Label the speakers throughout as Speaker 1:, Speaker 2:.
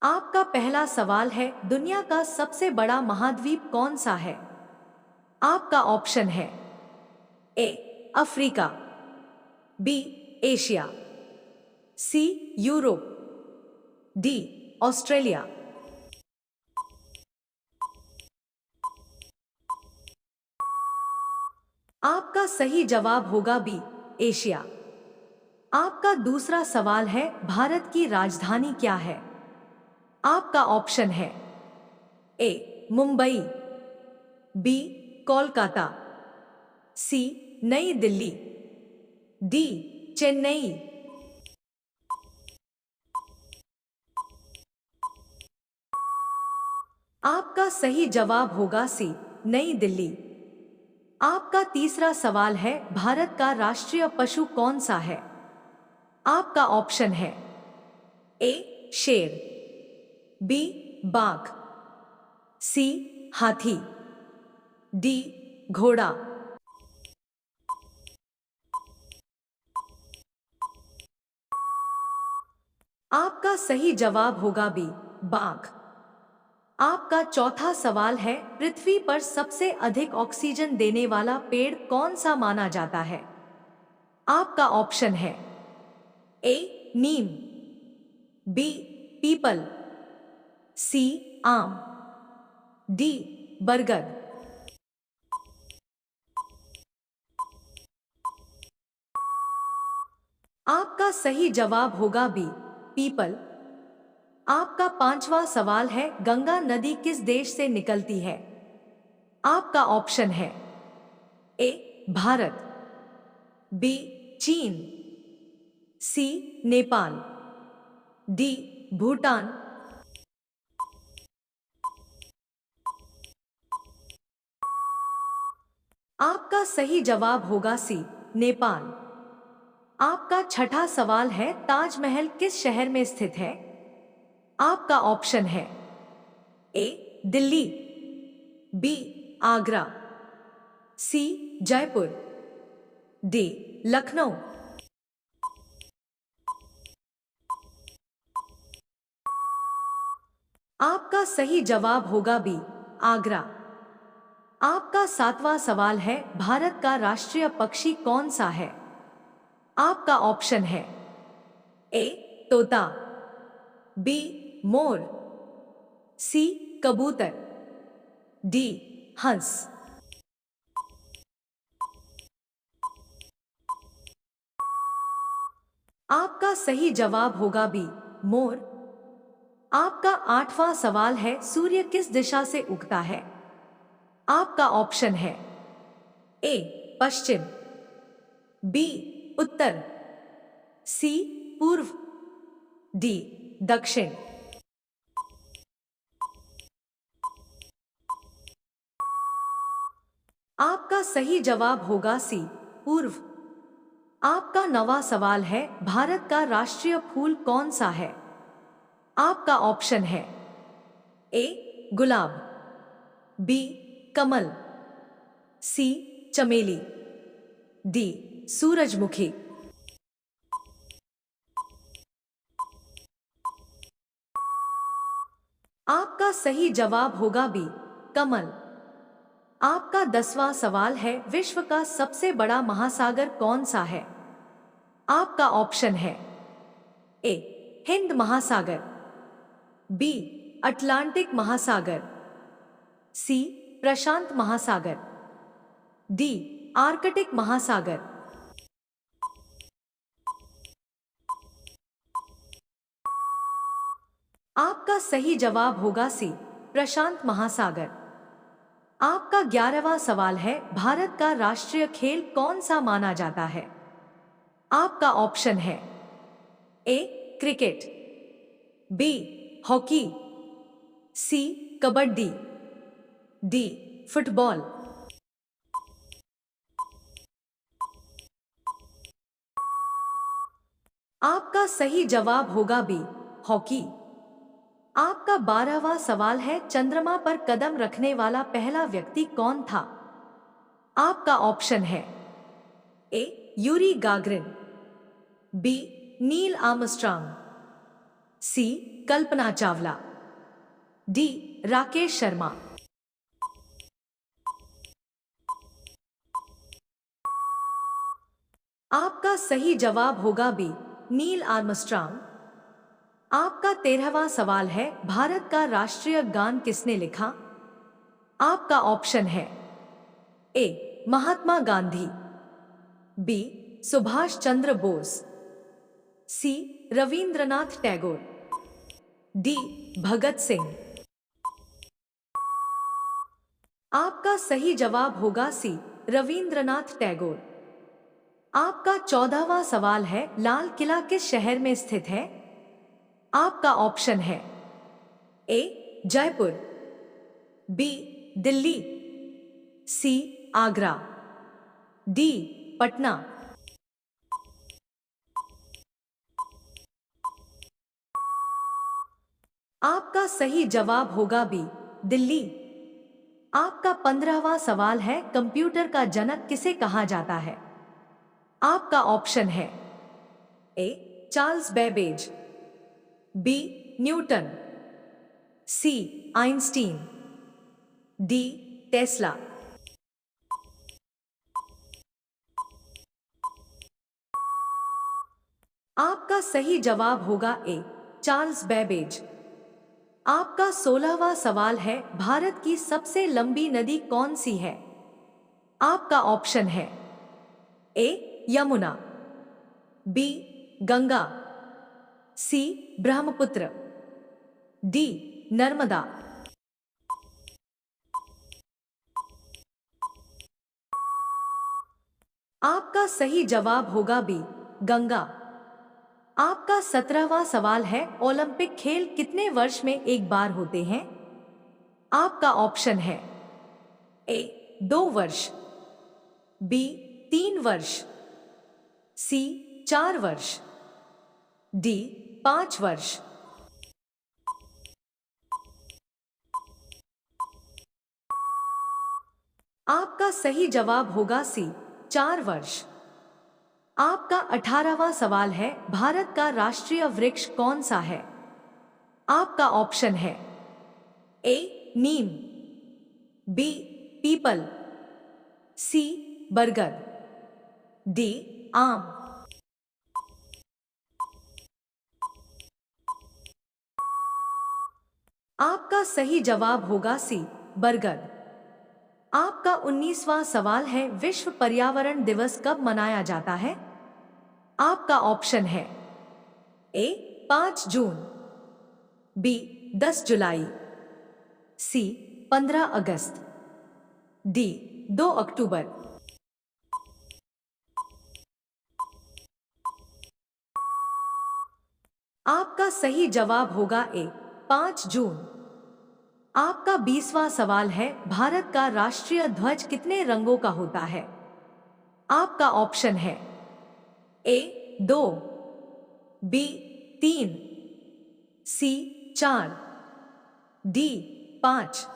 Speaker 1: आपका पहला सवाल है, दुनिया का सबसे बड़ा महाद्वीप कौन सा है? आपका ऑप्शन है A Africa, B Asia, C Europe, D Australia. आपका सही जवाब होगा बी एशिया। आपका दूसरा सवाल है, भारत की राजधानी क्या है? आपका ऑप्शन है ए मुंबई, बी कोलकाता, सी नई दिल्ली, डी चेन्नई। आपका सही जवाब होगा सी नई दिल्ली। आपका तीसरा सवाल है, भारत का राष्ट्रीय पशु कौन सा है? आपका ऑप्शन है ए शेर, बी बाघ, सी हाथी, डी घोड़ा। आपका सही जवाब होगा बी बाघ। आपका चौथा सवाल है, पृथ्वी पर सबसे अधिक ऑक्सीजन देने वाला पेड़ कौन सा माना जाता है? आपका ऑप्शन है ए नीम, बी पीपल, सी आम, डी बरगद। आपका सही जवाब होगा बी पीपल। आपका पांचवा सवाल है, गंगा नदी किस देश से निकलती है? आपका ऑप्शन है ए भारत, बी चीन, सी नेपाल, डी भूटान। आपका सही जवाब होगा सी नेपाल। आपका छठा सवाल है, ताजमहल किस शहर में स्थित है? आपका ऑप्शन है ए दिल्ली, बी आगरा, सी जयपुर, डी लखनऊ। आपका सही जवाब होगा बी आगरा। आपका सातवां सवाल है, भारत का राष्ट्रीय पक्षी कौन सा है? आपका ऑप्शन है ए तोता, बी मोर, सी कबूतर, डी हंस। आपका सही जवाब होगा बी मोर। आपका आठवां सवाल है, सूर्य किस दिशा से उगता है? आपका ऑप्शन है ए पश्चिम, बी उत्तर, सी पूर्व, डी दक्षिण। आपका सही जवाब होगा सी पूर्व। आपका नवा सवाल है, भारत का राष्ट्रीय फूल कौन सा है? आपका ऑप्शन है ए गुलाब, बी कमल, सी चमेली, डी सूरजमुखी। आपका सही जवाब होगा बी कमल। आपका 10वां सवाल है, विश्व का सबसे बड़ा महासागर कौन सा है? आपका ऑप्शन है ए हिंद महासागर, बी अटलांटिक महासागर, सी प्रशांत महासागर, डी आर्कटिक महासागर। आपका सही जवाब होगा सी प्रशांत महासागर। आपका 11वां सवाल है, भारत का राष्ट्रीय खेल कौन सा माना जाता है? आपका ऑप्शन है ए क्रिकेट, बी हॉकी, सी कबड्डी, डी फुटबॉल। आपका सही जवाब होगा बी हॉकी। आपका 12वां सवाल है, चंद्रमा पर कदम रखने वाला पहला व्यक्ति कौन था? आपका ऑप्शन है A Yuri Gagarin, B Neil Armstrong, C Kalpana Chawla, D Rakesh Sharma. आपका सही जवाब होगा बी नील आर्मस्ट्रांग। आपका 13वां सवाल है, भारत का राष्ट्रीय गान किसने लिखा? आपका ऑप्शन है ए महात्मा गांधी, बी सुभाष चंद्र बोस, सी रविंद्रनाथ टैगोर, डी भगत सिंह। आपका सही जवाब होगा सी रविंद्रनाथ टैगोर। आपका 14वां सवाल है, लाल किला किस शहर में स्थित है? आपका ऑप्शन है ए जयपुर, बी दिल्ली, सी आगरा, डी पटना। आपका सही जवाब होगा बी दिल्ली। आपका 15वां सवाल है, कंप्यूटर का जनक किसे कहा जाता है? आपका ऑप्शन है A Charles Babbage, B Newton, C Einstein, D Tesla. आपका सही जवाब होगा ए चार्ल्स बेबेज। आपका 16वां सवाल है, भारत की सबसे लंबी नदी कौन सी है? आपका ऑप्शन है ए यमुना, बी गंगा, सी ब्रह्मपुत्र, डी नर्मदा। आपका सही जवाब होगा बी गंगा। आपका 17वां सवाल है, ओलंपिक खेल कितने वर्ष में एक बार होते हैं? आपका ऑप्शन है ए 2 वर्ष, बी 3 वर्ष, सी 4 वर्ष, डी 5 वर्ष। आपका सही जवाब होगा सी 4 वर्ष। आपका 18वां सवाल है, भारत का राष्ट्रीय वृक्ष कौन सा है? आपका ऑप्शन है ए नीम, बी पीपल, सी बरगद, डी आम। आपका सही जवाब होगा सी बरगद। आपका 19वां सवाल है, विश्व पर्यावरण दिवस कब मनाया जाता है? आपका ऑप्शन है ए 5 जून, बी 10 जुलाई, सी 15 अगस्त, डी 2 अक्टूबर। आपका सही जवाब होगा ए 5 जून। आपका 20वां सवाल है, भारत का राष्ट्रीय ध्वज कितने रंगों का होता है? आपका ऑप्शन है ए 2, बी 3, सी 4, डी 5।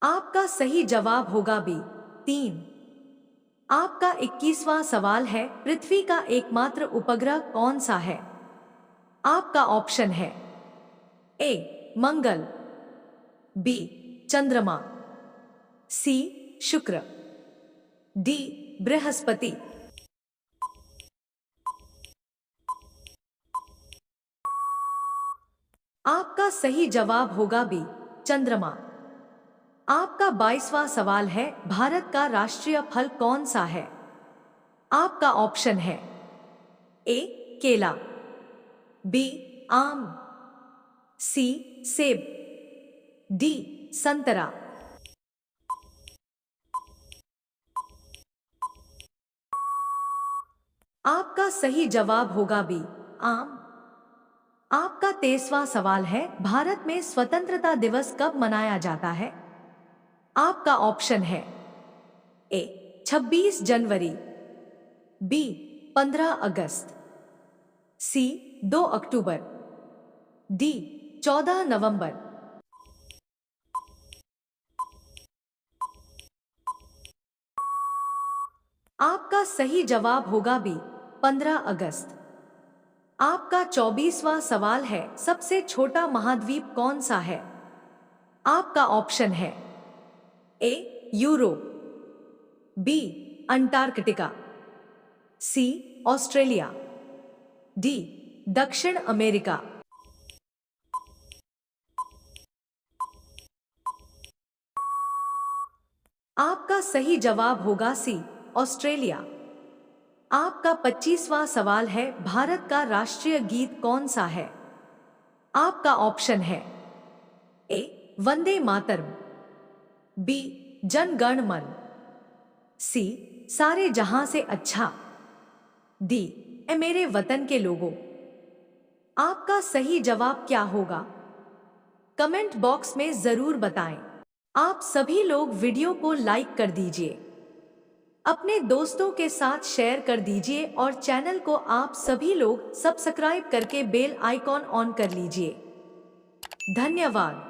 Speaker 1: आपका सही जवाब होगा बी 3। आपका 21वां सवाल है, पृथ्वी का एकमात्र उपग्रह कौन सा है? आपका ऑप्शन है ए मंगल, बी चंद्रमा, सी शुक्र, डी बृहस्पति। आपका सही जवाब होगा बी चंद्रमा। आपका 22वां सवाल है, भारत का राष्ट्रीय फल कौन सा है? आपका ऑप्शन है ए केला, बी आम, सी सेब, डी संतरा। आपका सही जवाब होगा बी आम। आपका 23वां सवाल है, भारत में स्वतंत्रता दिवस कब मनाया जाता है? आपका ऑप्शन है ए 26 जनवरी, बी 15 अगस्त, सी 2 अक्टूबर, डी 14 नवंबर। आपका सही जवाब होगा बी 15 अगस्त। आपका 24वां सवाल है, सबसे छोटा महाद्वीप कौन सा है? आपका ऑप्शन है ए यूरोप, बी अंटार्कटिका, सी ऑस्ट्रेलिया, डी दक्षिण अमेरिका। आपका सही जवाब होगा सी ऑस्ट्रेलिया। आपका 25वां सवाल है, भारत का राष्ट्रीय गीत कौन सा है? आपका ऑप्शन है ए वंदे मातरम, बी जन गण मन, सी सारे जहां से अच्छा, डी ए मेरे वतन के लोगों। आपका सही जवाब क्या होगा? कमेंट बॉक्स में जरूर बताएं। आप सभी लोग वीडियो को लाइक कर दीजिए, अपने दोस्तों के साथ शेयर कर दीजिए और चैनल को आप सभी लोग सब्सक्राइब करके बेल आइकॉन ऑन कर लीजिए। धन्यवाद।